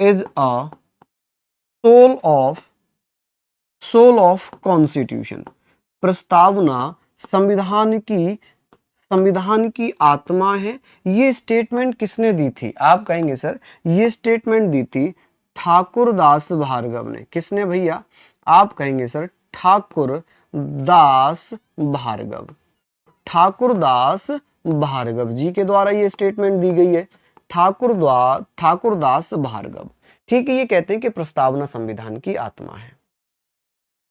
is a soul of constitution. प्रस्तावना संविधान की संविधान की आत्मा है, ये स्टेटमेंट किसने दी थी? आप कहेंगे सर ये स्टेटमेंट दी थी ठाकुरदास भार्गव ने। किसने भैया? आप कहेंगे सर ठाकुरदास भार्गव। ठाकुरदास भार्गव जी के द्वारा ये स्टेटमेंट दी गई है, ठाकुरदास भार्गव। ठीक है, ये कहते हैं कि प्रस्तावना संविधान की आत्मा है।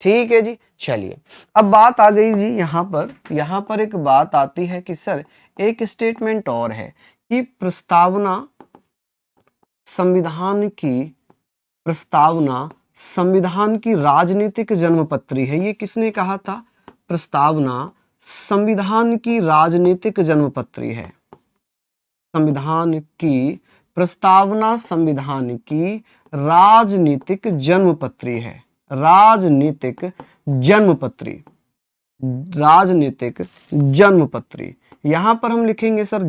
ठीक है जी, चलिए अब बात आ गई जी यहाँ पर एक बात आती है कि सर एक स्टेटमेंट और है कि प्रस्तावना संविधान की राजनीतिक जन्मपत्री है। ये किसने कहा था? प्रस्तावना संविधान की राजनीतिक जन्मपत्री है। प्रस्तावना संविधान की राजनीतिक जन्मपत्री है। राजनीतिक जन्मपत्री। यहां पर हम लिखेंगे सर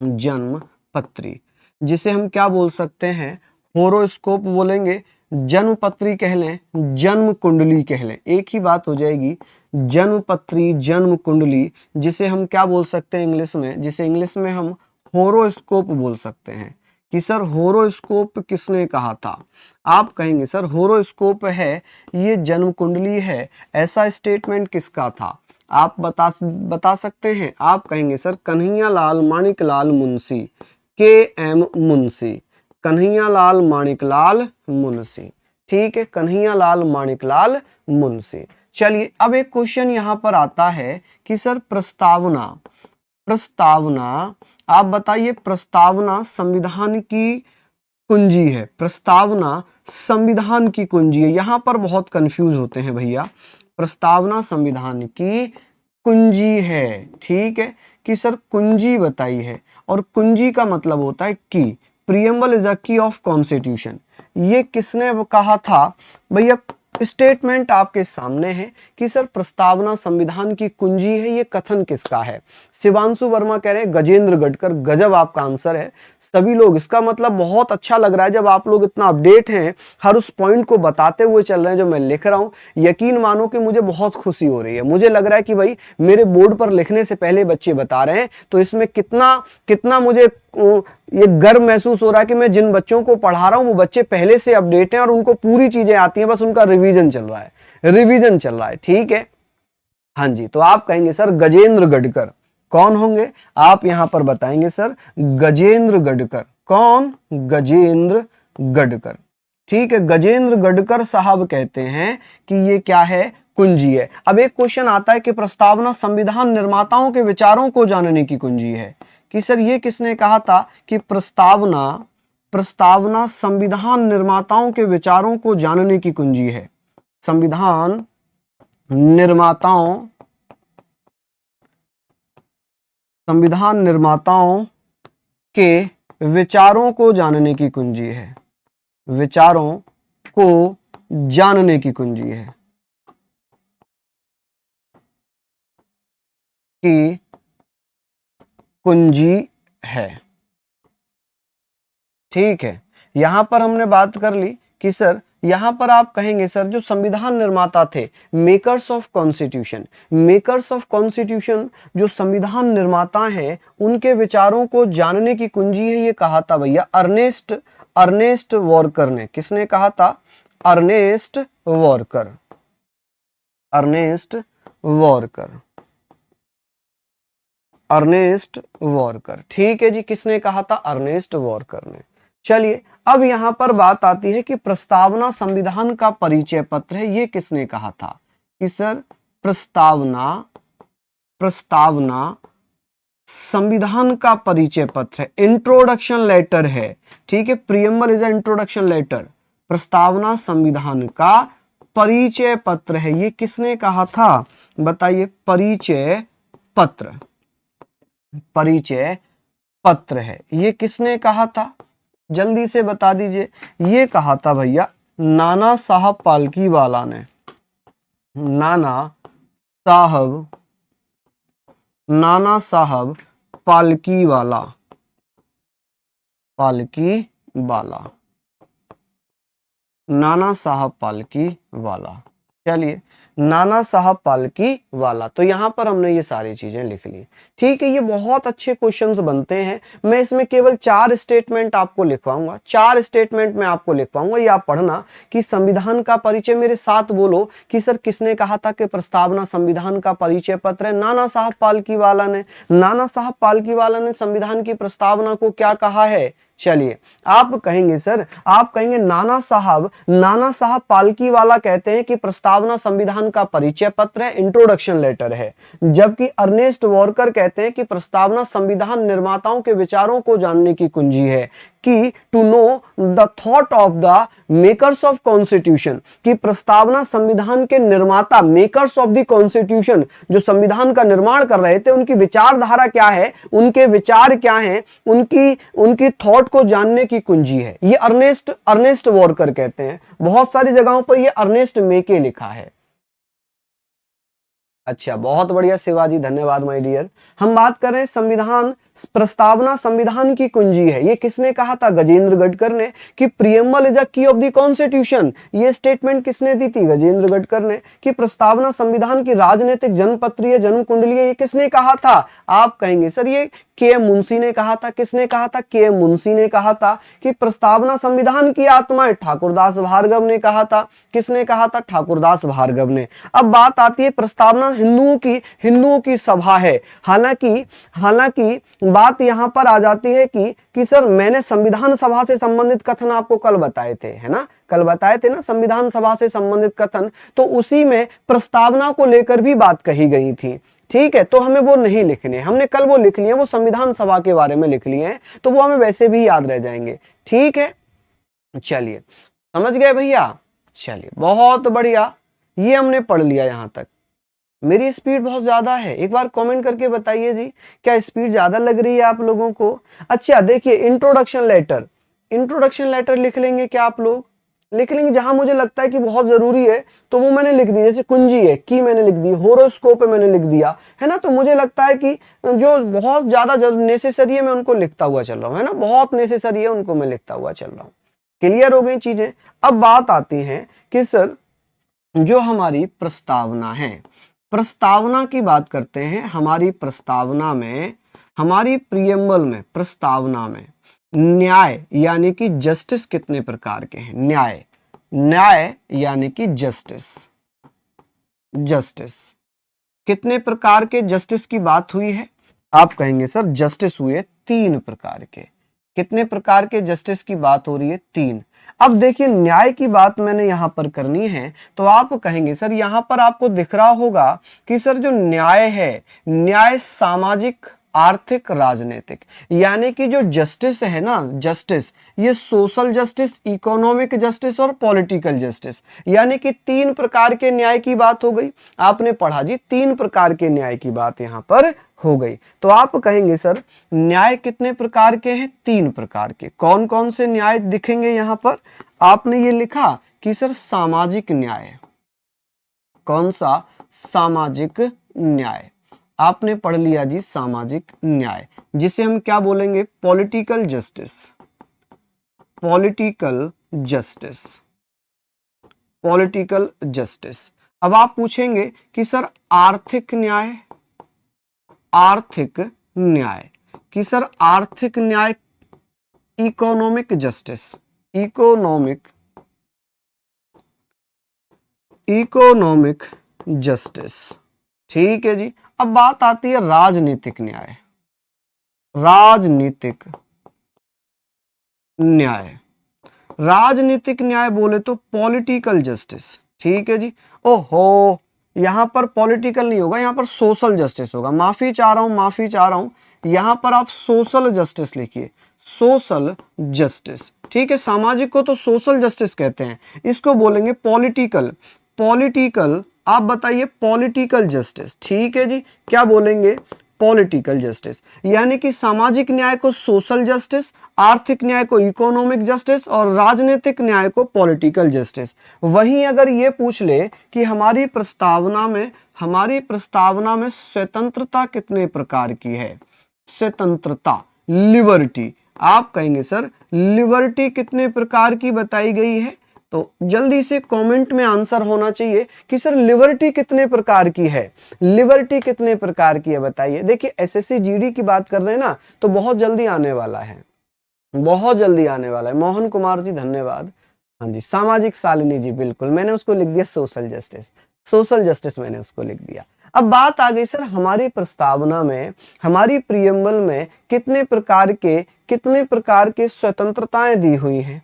जन्मपत्री, जिसे हम क्या बोल सकते हैं? होरोस्कोप बोलेंगे, जन्मपत्री कह लें, जन्म कुंडली कह लें, एक ही बात हो जाएगी। जन्मपत्री, जन्म कुंडली, जिसे हम क्या बोल सकते हैं इंग्लिश में? जिसे इंग्लिश में हम होरोस्कोप बोल सकते हैं। कि सर होरोस्कोप किसने कहा था? आप कहेंगे सर होरोस्कोप है, ये जन्म कुंडली है, ऐसा स्टेटमेंट किसका था? आप बता सकते हैं। आप कहेंगे सर कन्हैयालाल माणिकलाल मुंशी, के.एम. मुंशी, कन्हैयालाल माणिकलाल मुंशी। ठीक है, कन्हैयालाल माणिकलाल मुंशी। चलिए अब एक क्वेश्चन यहां पर आता है कि सर प्रस्तावना आप बताइए, प्रस्तावना संविधान की कुंजी है। प्रस्तावना संविधान की कुंजी है। यहां पर बहुत कंफ्यूज होते हैं भैया। प्रस्तावना संविधान की कुंजी है, ठीक है, कि सर कुंजी बताई है, और कुंजी का मतलब होता है की। प्रीएम्बल इज अ की ऑफ कॉन्स्टिट्यूशन। ये किसने कहा था भैया? स्टेटमेंट आपके सामने है कि सर प्रस्तावना संविधान की कुंजी है। ये कथन किसका है? शिवांशु वर्मा कह रहे हैं गजेंद्र गढ़कर। गजब आपका आंसर है सभी लोग। इसका मतलब बहुत अच्छा लग रहा है जब आप लोग इतना अपडेट हैं, हर उस पॉइंट को बताते हुए चल रहे हैं जो मैं लिख रहा हूं। यकीन मानो कि मुझे बहुत खुशी हो रही है। मुझे लग रहा है कि भाई मेरे बोर्ड पर लिखने से पहले बच्चे बता रहे हैं, तो इसमें कितना मुझे ये गर्व महसूस हो रहा है कि मैं जिन बच्चों को पढ़ा रहा हूं वो बच्चे पहले से अपडेट हैं और उनको पूरी चीजें आती हैं, बस उनका रिवीजन चल रहा है। ठीक है, हाँ जी। तो आप कहेंगे सर गजेंद्र गढ़कर। कौन होंगे? आप यहां पर बताएंगे सर गजेंद्र गढ़कर। कौन? गजेंद्र गढ़कर। ठीक है, गजेंद्र गढ़कर साहब कहते हैं कि ये क्या है? कुंजी है। अब एक क्वेश्चन आता है कि प्रस्तावना संविधान निर्माताओं के विचारों को जानने की कुंजी है। कि सर ये किसने कहा था कि प्रस्तावना संविधान निर्माताओं के विचारों को जानने की कुंजी है? संविधान निर्माताओं के विचारों को जानने की कुंजी है। विचारों को जानने की कुंजी है। की कुंजी है। ठीक है, यहां पर हमने बात कर ली कि सर यहां पर आप कहेंगे सर जो संविधान निर्माता थे, मेकर्स ऑफ कॉन्स्टिट्यूशन, जो संविधान निर्माता हैं, उनके विचारों को जानने की कुंजी है। ये कहा था भैया अर्नेस्ट वॉकर ने। किसने कहा था? Ernest Walker. ठीक है जी, किसने कहा था? अर्नेस्ट वॉकर ने। चलिए अब यहां पर बात आती है कि प्रस्तावना संविधान का परिचय पत्र है। ये किसने कहा था? कि सर प्रस्तावना संविधान का परिचय पत्र है, इंट्रोडक्शन लेटर है। ठीक है, preamble is a introduction letter. प्रस्तावना संविधान का परिचय पत्र है। ये किसने कहा था? बताइए। परिचय पत्र है। ये किसने कहा था? जल्दी से बता दीजिए। ये कहा था भैया नाना साहब पालकीवाला ने। नाना साहब पालकीवाला। नाना साहब पालकीवाला। चलिए नाना साहब पालकी वाला। तो यहाँ पर हमने ये सारी चीजें लिख ली। ठीक है, ये बहुत अच्छे क्वेश्चंस बनते हैं। मैं इसमें केवल 4 स्टेटमेंट आपको लिखवाऊंगा, 4 स्टेटमेंट मैं आपको लिखवाऊंगा, ये आप पढ़ना कि संविधान का परिचय, मेरे साथ बोलो कि सर किसने कहा था कि प्रस्तावना संविधान का परिचय पत्र है? नाना साहब पालकी वाला ने। नाना साहब पालकी वाला ने संविधान की प्रस्तावना को क्या कहा है? चलिए, आप कहेंगे सर, आप कहेंगे नाना साहब पालकी वाला कहते हैं कि प्रस्तावना संविधान का परिचय पत्र है, इंट्रोडक्शन लेटर है। जबकि अर्नेस्ट वॉकर कहते हैं कि प्रस्तावना संविधान निर्माताओं के विचारों को जानने की कुंजी है, कि to know the thought of the makers of constitution, कि प्रस्तावना संविधान के निर्माता, मेकर्स ऑफ द कॉन्स्टिट्यूशन, जो संविधान का निर्माण कर रहे थे, उनकी विचारधारा क्या है, उनके विचार क्या हैं, उनकी थॉट को जानने की कुंजी है। ये अर्नेस्ट वॉकर कहते हैं। बहुत सारी जगहों पर ये अर्नेस्ट मेके लिखा है। अच्छा, बहुत बढ़िया शिवाजी, धन्यवाद माय डियर। हम बात कर रहे हैं संविधान, प्रस्तावना संविधान की कुंजी है। ये किसने कहा था? गजेंद्र गडकर ने। कि प्रियम्बल इज अ की ऑफ द कॉन्स्टिट्यूशन, ये स्टेटमेंट किसने दी थी? गजेंद्र गडकर ने। कि प्रस्तावना संविधान की राजनीतिक जन्मपत्री है, जन्म कुंडली है, ये किसने कहा था? आप कहेंगे सर ये के मुंशी ने कहा था। किसने कहा था? के मुंशी ने कहा था। कि प्रस्तावना संविधान की आत्मा है, ठाकुरदास भार्गव ने कहा था। किसने कहा था? ठाकुरदास भार्गव ने। अब बात आती है प्रस्तावना हिंदुओं की सभा है। हालांकि बात यहां पर आ जाती है कि सर मैंने संविधान सभा से संबंधित कथन आपको कल बताए थे, है ना? कल बताए थे ना संविधान सभा से संबंधित कथन, तो उसी में प्रस्तावना को लेकर भी बात कही गई थी। ठीक है, तो हमें वो नहीं लिखने, हमने कल वो लिख लिए, वो संविधान सभा के बारे में लिख लिए हैं, तो वो हमें वैसे भी याद रह जाएंगे। ठीक है, चलिए, समझ गए भैया? चलिए, बहुत बढ़िया, ये हमने पढ़ लिया यहां तक। मेरी स्पीड बहुत ज्यादा है, एक बार कमेंट करके बताइए जी, क्या स्पीड ज्यादा लग रही है आप लोगों को? अच्छा देखिए, इंट्रोडक्शन लेटर लिख लेंगे क्या आप लोग? लिख लेंगे। जहां मुझे लगता है कि बहुत जरूरी है तो वो मैंने लिख दी, जैसे कुंजी है की मैंने लिख दी, होरोस्कोप है मैंने लिख दिया, है ना? तो मुझे लगता है कि जो बहुत ज्यादा नेसेसरी है मैं उनको लिखता हुआ चल रहा हूँ, है ना? बहुत नेसेसरी है उनको मैं लिखता हुआ चल रहा हूँ। क्लियर हो गई चीजें? अब बात आती है कि सर जो हमारी प्रस्तावना है, प्रस्तावना की बात करते हैं। हमारी प्रस्तावना में, हमारी प्रियम्बल में, प्रस्तावना में न्याय यानी कि जस्टिस कितने प्रकार के हैं? न्याय यानी कि जस्टिस कितने प्रकार के जस्टिस की बात हुई है? आप कहेंगे सर जस्टिस हुए 3 प्रकार के। कितने प्रकार के जस्टिस की बात हो रही है? 3। अब देखिए, न्याय की बात मैंने यहां पर करनी है, तो आप कहेंगे सर यहां पर आपको दिख रहा होगा कि सर जो न्याय है, न्याय सामाजिक, आर्थिक, राजनीतिक, यानी कि जो जस्टिस है ना, जस्टिस, ये सोशल जस्टिस, इकोनॉमिक जस्टिस और पॉलिटिकल जस्टिस, यानी कि 3 प्रकार के न्याय की बात हो गई। आपने पढ़ा जी, 3 प्रकार के न्याय की बात यहां पर हो गई। तो आप कहेंगे सर न्याय कितने प्रकार के हैं? 3 प्रकार के। कौन कौन से न्याय दिखेंगे यहां पर? आपने ये लिखा कि सर सामाजिक न्याय। कौन सा? सामाजिक न्याय। आपने पढ़ लिया जी सामाजिक न्याय, जिसे हम क्या बोलेंगे? Political justice. Political justice. अब आप पूछेंगे कि सर आर्थिक न्याय, कि सर आर्थिक न्याय, इकोनॉमिक जस्टिस, इकोनॉमिक जस्टिस। ठीक है जी। अब बात आती है राजनीतिक न्याय। राजनीतिक न्याय बोले तो पॉलिटिकल जस्टिस। ठीक है जी। ओहो, यहां पर पॉलिटिकल नहीं होगा, यहां पर सोशल जस्टिस होगा। माफी चाह रहा हूं, यहां पर आप सोशल जस्टिस लिखिए, सोशल जस्टिस। ठीक है, सामाजिक को तो सोशल जस्टिस कहते हैं, इसको बोलेंगे पॉलिटिकल। आप बताइए पॉलिटिकल जस्टिस। ठीक है जी, क्या बोलेंगे? पॉलिटिकल जस्टिस, यानी कि सामाजिक न्याय को सोशल जस्टिस, आर्थिक न्याय को इकोनॉमिक जस्टिस और राजनीतिक न्याय को पॉलिटिकल जस्टिस। वहीं अगर ये पूछ ले कि हमारी प्रस्तावना में स्वतंत्रता कितने प्रकार की है? स्वतंत्रता, लिबर्टी। आप कहेंगे सर लिबर्टी कितने प्रकार की बताई गई है? तो जल्दी से कमेंट में आंसर होना चाहिए कि सर लिबर्टी कितने प्रकार की है, लिबर्टी कितने प्रकार की है बताइए। देखिए एसएससी जीडी की बात कर रहे हैं ना, तो बहुत जल्दी आने वाला है, बहुत जल्दी आने वाला है। मोहन कुमार जी धन्यवाद। हाँ जी, सामाजिक शालिनी जी, बिल्कुल मैंने उसको लिख दिया सोशल जस्टिस, सोशल जस्टिस मैंने उसको लिख दिया। अब बात आ गई सर हमारी प्रस्तावना में, हमारी प्रियम्बल में कितने प्रकार के स्वतंत्रताएं दी हुई हैं।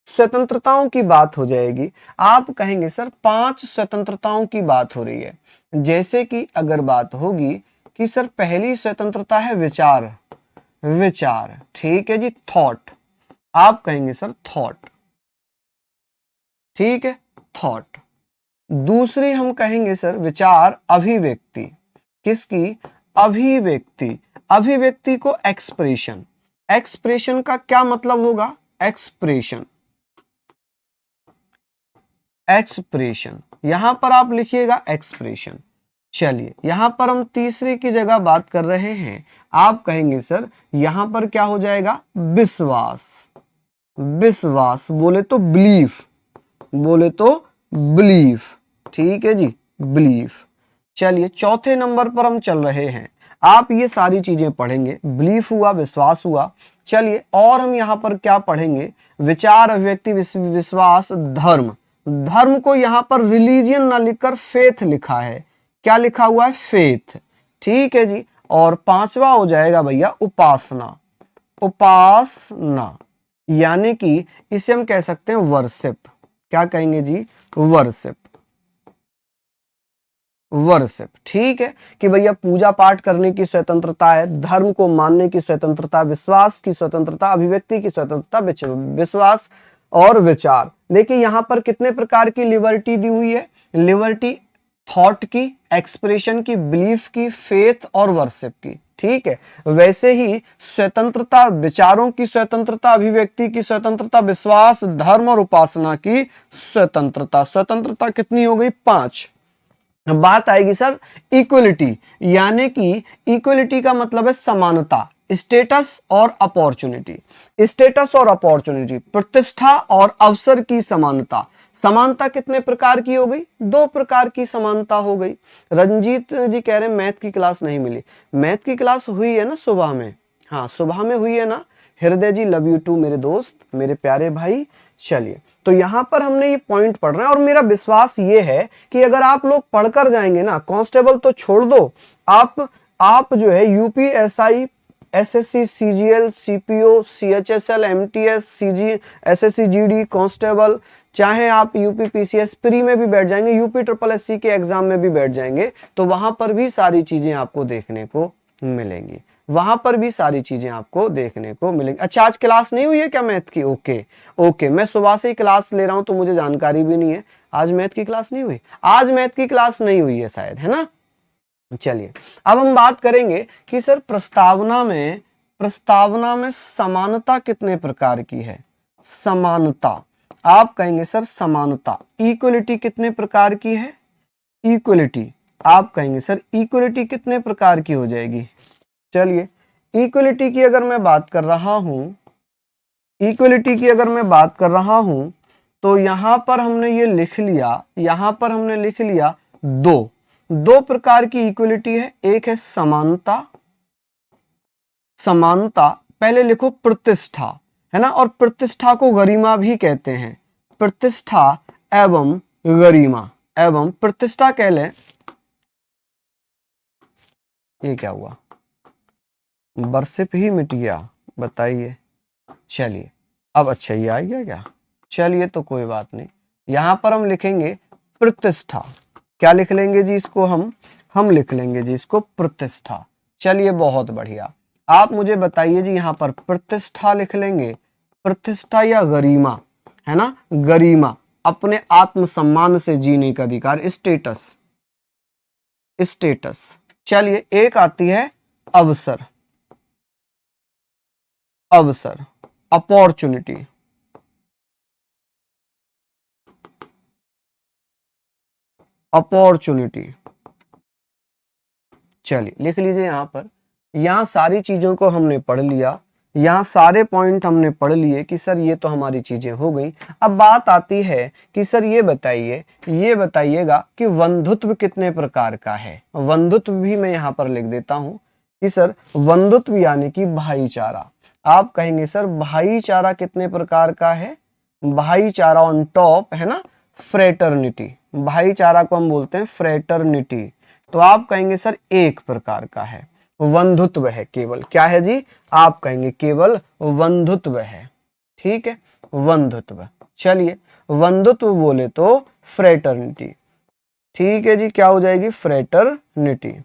स्वतंत्रताओं की बात हो जाएगी, आप कहेंगे सर 5 स्वतंत्रताओं की बात हो रही है। जैसे कि अगर बात होगी कि सर पहली स्वतंत्रता है विचार, विचार, ठीक है जी, थॉट, आप कहेंगे सर थॉट, ठीक है, थॉट। दूसरी हम कहेंगे सर विचार अभिव्यक्ति, किसकी, अभिव्यक्ति, अभिव्यक्ति को एक्सप्रेशन, एक्सप्रेशन का क्या मतलब होगा, एक्सप्रेशन, एक्सप्रेशन, यहां पर आप लिखिएगा एक्सप्रेशन। चलिए यहां पर हम तीसरे की जगह बात कर रहे हैं, आप कहेंगे सर यहां पर क्या हो जाएगा, विश्वास, विश्वास बोले तो बिलीफ, बोले तो बिलीफ, ठीक है जी, बिलीफ। चलिए चौथे नंबर पर हम चल रहे हैं, आप ये सारी चीजें पढ़ेंगे, बिलीफ हुआ, विश्वास हुआ। चलिए और हम यहाँ पर क्या पढ़ेंगे, विचार, अभिव्यक्ति, विश्वास, धर्म। धर्म को यहाँ पर रिलीजियन ना लिखकर फेथ लिखा है, क्या लिखा हुआ है, फेथ, ठीक है जी। और पांचवा हो जाएगा भैया उपासना, उपासना, यानी कि इसे हम कह सकते हैं वर्शिप, क्या कहेंगे जी, वर्शिप, वर्शिप, ठीक है कि भैया पूजा पाठ करने की स्वतंत्रता है, धर्म को मानने की स्वतंत्रता, विश्वास की स्वतंत्रता, अभिव्यक्ति की स्वतंत्रता, विश्वास और विचार। देखिए यहां पर कितने प्रकार की लिबर्टी दी हुई है, लिबर्टी थॉट की, एक्सप्रेशन की, बिलीफ की, फेथ और वर्शिप की, ठीक है। वैसे ही स्वतंत्रता, विचारों की स्वतंत्रता, अभिव्यक्ति की स्वतंत्रता, विश्वास, धर्म और उपासना की स्वतंत्रता, स्वतंत्रता कितनी हो गई, 5। बात आएगी सर इक्वलिटी, यानी कि इक्वलिटी का मतलब है समानता, स्टेटस और अपॉर्चुनिटी, स्टेटस और अपॉर्चुनिटी, प्रतिष्ठा और अवसर की समानता। समानता कितने प्रकार की हो गई, 2 प्रकार की समानता हो गई। रंजीत जी कह रहे हैं मैथ की क्लास नहीं मिली, मैथ की क्लास हुई है ना सुबह में, हाँ सुबह में हुई है ना। हृदय जी लव यू टू मेरे दोस्त, मेरे प्यारे भाई। चलिए तो यहां पर हमने ये पॉइंट पढ़ रहे हैं और मेरा विश्वास ये है कि अगर आप लोग पढ़कर जाएंगे ना, कांस्टेबल तो छोड़ दो, आप जो है UPSI, SSC, CGL, CPO, CHSL, MTS, CG, SSC GD, constable, चाहे आप यूपी पीसीएस प्री में भी बैठ जाएंगे, यूपी ट्रिपल एससी के एग्जाम में भी बैठ जाएंगे, तो वहां पर भी सारी चीजें आपको देखने को मिलेंगी, वहां पर भी सारी चीजें आपको देखने को मिलेंगी। अच्छा आज क्लास नहीं हुई है क्या मैथ की, ओके ओके, मैं सुबह से ही क्लास ले रहा हूं तो मुझे जानकारी भी नहीं है, आज मैथ की क्लास नहीं हुई, आज मैथ की क्लास नहीं हुई है शायद, है ना। चलिए अब हम बात करेंगे कि सर प्रस्तावना में समानता कितने प्रकार की है, समानता, आप कहेंगे सर समानता, इक्वलिटी कितने प्रकार की है, इक्वलिटी, आप कहेंगे सर इक्वलिटी कितने प्रकार की हो जाएगी। चलिए इक्वलिटी की अगर मैं बात कर रहा हूं, इक्वलिटी की अगर मैं बात कर रहा हूं तो यहां पर हमने ये लिख लिया, यहां पर हमने लिख लिया दो प्रकार की इक्वलिटी है, एक है समानता, समानता, पहले लिखो प्रतिष्ठा, है ना, और प्रतिष्ठा को गरिमा भी कहते हैं, प्रतिष्ठा एवं गरिमा, एवं प्रतिष्ठा कह लें, ये क्या हुआ, वर्शिप ही मिट गया, बताइए। चलिए अब अच्छा ये आ गया क्या, चलिए तो कोई बात नहीं, यहां पर हम लिखेंगे प्रतिष्ठा, क्या लिख लेंगे जी इसको, हम लिख लेंगे जी इसको प्रतिष्ठा। चलिए बहुत बढ़िया, आप मुझे बताइए जी यहां पर प्रतिष्ठा लिख लेंगे, प्रतिष्ठा या गरिमा, है ना, गरिमा, अपने आत्मसम्मान से जीने का अधिकार, स्टेटस, स्टेटस। चलिए एक आती है अवसर, अवसर, अपॉर्चुनिटी, अपॉर्चुनिटी। चलिए लिख लीजिए यहां पर, यहां सारी चीजों को हमने पढ़ लिया, यहाँ सारे पॉइंट हमने पढ़ लिए कि सर ये तो हमारी चीजें हो गई। अब बात आती है कि सर ये बताइएगा कि बंधुत्व कितने प्रकार का है। बंधुत्व भी मैं यहाँ पर लिख देता हूँ कि सर बंधुत्व यानी कि भाईचारा। आप कहेंगे सर भाईचारा कितने प्रकार का है। भाईचारा ऑन टॉप है ना, फ्रेटर्निटी। भाईचारा को हम बोलते हैं फ्रेटर्निटी। तो आप कहेंगे सर एक प्रकार का है, बंधुत्व है केवल। क्या है जी, आप कहेंगे केवल बंधुत्व है। ठीक है, बंधुत्व। चलिए बंधुत्व बोले तो फ्रेटर्निटी। ठीक है जी, क्या हो जाएगी, फ्रेटर्निटी।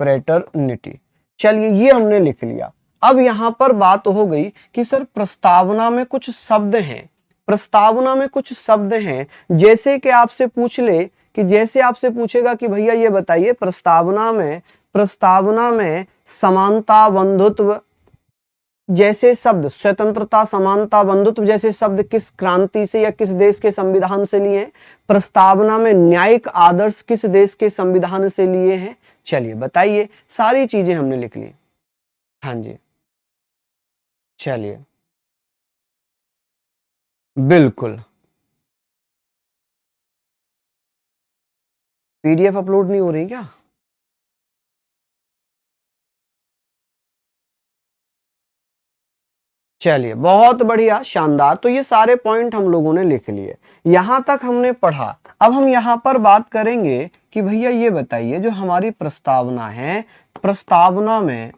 फ्रेटर्निटी। चलिए ये हमने लिख लिया। अब यहां पर बात हो गई कि सर प्रस्तावना में कुछ शब्द हैं। प्रस्तावना में कुछ शब्द हैं, जैसे कि आपसे पूछ ले कि जैसे आपसे पूछेगा कि भैया ये बताइए प्रस्तावना में समानता बंधुत्व जैसे शब्द, स्वतंत्रता समानता बंधुत्व जैसे शब्द किस क्रांति से या किस देश के संविधान से लिए हैं। प्रस्तावना में न्यायिक आदर्श किस देश के संविधान से लिए हैं। चलिए बताइए, सारी चीजें हमने लिख ली। हाँ जी, चलिए बिल्कुल। पीडीएफ अपलोड नहीं हो रही क्या। चलिए बहुत बढ़िया, शानदार। तो ये सारे पॉइंट हम लोगों ने लिख लिए, यहां तक हमने पढ़ा। अब हम यहां पर बात करेंगे कि भैया ये बताइए जो हमारी प्रस्तावना है, प्रस्तावना में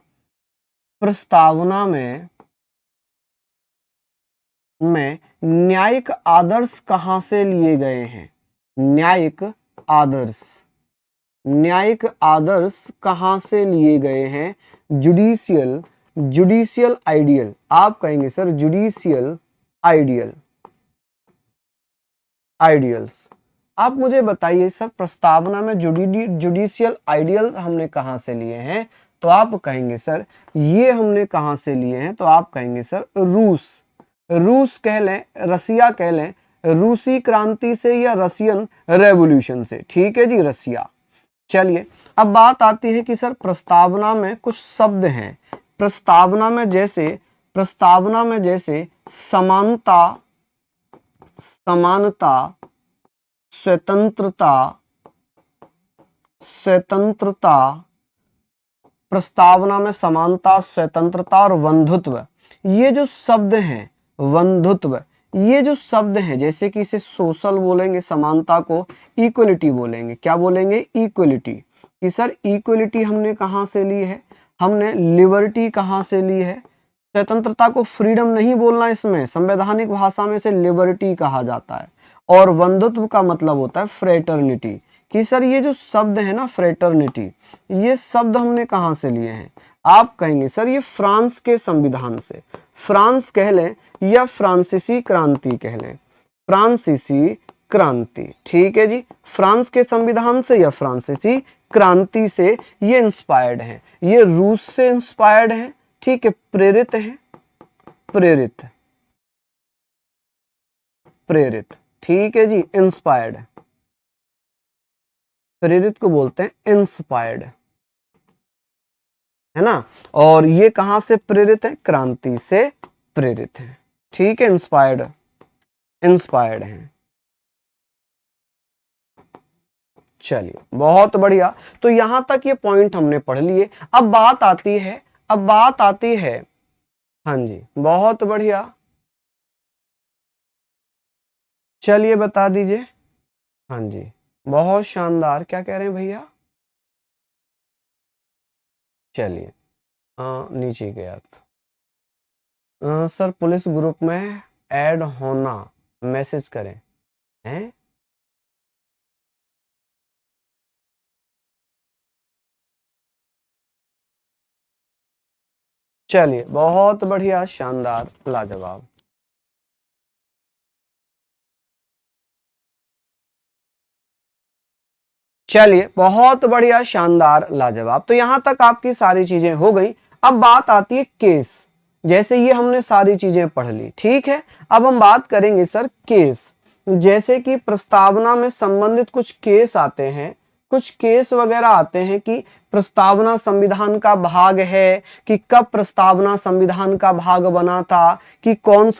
न्यायिक आदर्श कहां से लिए गए हैं। न्यायिक आदर्श कहां से लिए गए हैं। Judicial ideal. आप कहेंगे सर जुडिशियल आइडियल्स। आप मुझे बताइए सर प्रस्तावना में जुडिशियल आइडियल हमने कहां से लिए हैं। तो आप कहेंगे सर ये हमने कहां से लिए हैं। तो आप कहेंगे सर रूस कह लें, रसिया कह लें, रूसी क्रांति से या रसियन रेवोल्यूशन से। ठीक है जी, रसिया। चलिए अब बात आती है कि सर प्रस्तावना में कुछ शब्द हैं। प्रस्तावना में जैसे समानता, स्वतंत्रता, प्रस्तावना में समानता, स्वतंत्रता और बंधुत्व। ये जो शब्द हैं, बंधुत्व, ये जो शब्द हैं, जैसे कि इसे सोशल बोलेंगे, समानता को इक्वलिटी बोलेंगे। क्या बोलेंगे, इक्वलिटी। कि सर इक्वलिटी हमने कहाँ से ली है, हमने लिबर्टी कहाँ से ली है। स्वतंत्रता को फ्रीडम नहीं बोलना, इसमें संवैधानिक भाषा में इसे लिबर्टी कहा जाता है। और बंधुत्व का मतलब होता है फ्रेटर्निटी। कि सर ये जो शब्द है ना फ्रेटर्निटी, ये शब्द हमने कहाँ से लिए हैं। आप कहेंगे सर ये फ्रांस के संविधान से। फ्रांस कह लें या फ्रांसीसी क्रांति कह लें, फ्रांसीसी क्रांति। ठीक है जी, फ्रांस के संविधान से या फ्रांसीसी क्रांति से ये इंस्पायर्ड है। ये रूस से इंस्पायर्ड है। ठीक है, प्रेरित है, प्रेरित। ठीक है जी, इंस्पायर्ड। प्रेरित को बोलते हैं इंस्पायर्ड, है ना। और ये कहां से प्रेरित है, क्रांति से प्रेरित है। ठीक है, इंस्पायर्ड है। चलिए बहुत बढ़िया। तो यहां तक ये पॉइंट हमने पढ़ लिए। अब बात आती है। हाँ जी, बहुत बढ़िया। चलिए बता दीजिए। हाँ जी, बहुत शानदार। क्या कह रहे हैं भैया। चलिए नीचे गया था। सर पुलिस ग्रुप में ऐड होना, मैसेज करें हैं। चलिए बहुत बढ़िया, शानदार, लाजवाब। चलिए बहुत बढ़िया, शानदार, लाजवाब। तो यहां तक आपकी सारी चीजें हो गई। अब बात आती है केस। जैसे ये हमने सारी चीजें पढ़ ली, ठीक है। अब हम बात करेंगे सर केस। जैसे कि प्रस्तावना में संबंधित कुछ केस आते हैं, कुछ केस वगैरह आते हैं कि प्रस्तावना संविधान का भाग है, कि कब प्रस्तावना संविधान का भाग बना था, कि कौन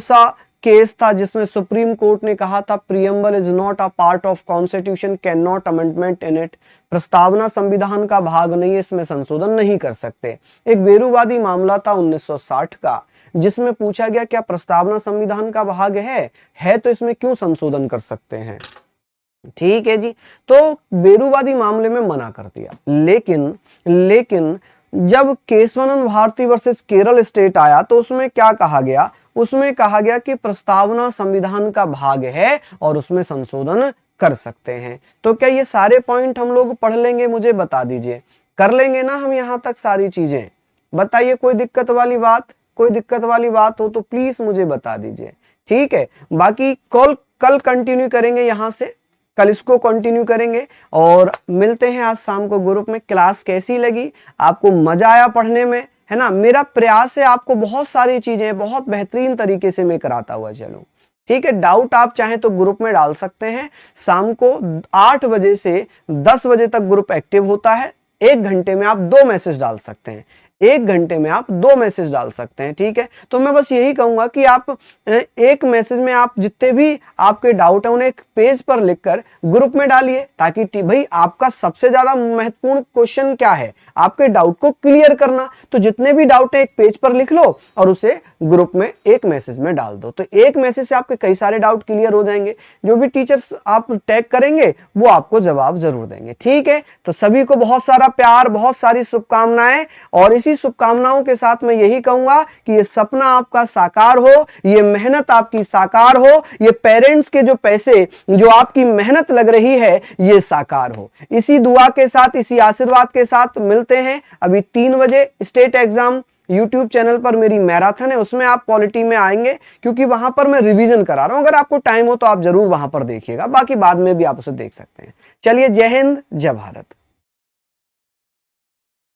सा केस था जिसमें सुप्रीम कोर्ट ने कहा था preamble is not a part of constitution, can not amendment in it. प्रस्तावना संविधान का भाग नहीं है, इसमें संशोधन नहीं कर सकते। एक वेरुवादी मामला था 1960 का, जिसमें पूछा गया क्या प्रस्तावना संविधान का भाग है तो इसमें क्यों संशोधन कर सकते हैं। ठीक है जी, तो बेरुवादी मामले में मना कर दिया। लेकिन जब केशवानंद भारती वर्सेस केरल स्टेट आया तो उसमें क्या कहा गया, उसमें कहा गया कि प्रस्तावना संविधान का भाग है और उसमें संशोधन कर सकते हैं। तो क्या ये सारे पॉइंट हम लोग पढ़ लेंगे, मुझे बता दीजिए, कर लेंगे ना हम यहां तक सारी चीजें? बताइए, कोई दिक्कत वाली बात हो तो प्लीज मुझे बता दीजिए। ठीक है, बाकी कल कंटिन्यू करेंगे, यहां से कल इसको कंटिन्यू करेंगे और मिलते हैं आज शाम को ग्रुप में। क्लास कैसी लगी, आपको मजा आया पढ़ने में, है ना? मेरा प्रयास है आपको बहुत सारी चीजें बहुत बेहतरीन तरीके से मैं कराता हुआ चलूं। ठीक है, डाउट आप चाहें तो ग्रुप में डाल सकते हैं। शाम को 8 बजे से 10 बजे तक ग्रुप एक्टिव होता है। 1 घंटे में आप 2 मैसेज डाल सकते हैं, 1 घंटे में आप 2 मैसेज डाल सकते हैं। ठीक है, तो मैं बस यही कहूंगा कि आप एक मैसेज में आप जितने भी आपके डाउट है उन्हें एक पेज पर लिखकर ग्रुप में डालिए, ताकि भाई आपका सबसे ज्यादा महत्वपूर्ण क्वेश्चन क्या है, आपके डाउट को क्लियर करना। तो जितने भी डाउट है एक पेज पर लिख लो और उसे ग्रुप में एक मैसेज में डाल दो, तो एक मैसेज से आपके कई सारे डाउट क्लियर हो जाएंगे। जो भी टीचर्स आप टैग करेंगे वो आपको जवाब जरूर देंगे। ठीक है, तो सभी को बहुत सारा प्यार, बहुत सारी शुभकामनाएं, और इसी शुभकामनाओं के साथ मैं यही कहूंगा कि ये सपना आपका साकार हो, ये मेहनत आपकी साकार हो, ये पेरेंट्स के जो पैसे, जो आपकी मेहनत लग रही है, ये साकार हो। इसी दुआ के साथ, इसी आशीर्वाद के साथ मिलते हैं अभी 3 बजे। स्टेट एग्जाम YouTube चैनल पर मेरी मैराथन है, उसमें आप पॉलिटी में आएंगे, क्योंकि वहां पर मैं रिवीजन करा रहा हूं। अगर आपको टाइम हो तो आप जरूर वहां पर देखिएगा, बाकी बाद में भी आप उसे देख सकते हैं। चलिए, जय हिंद, जय भारत।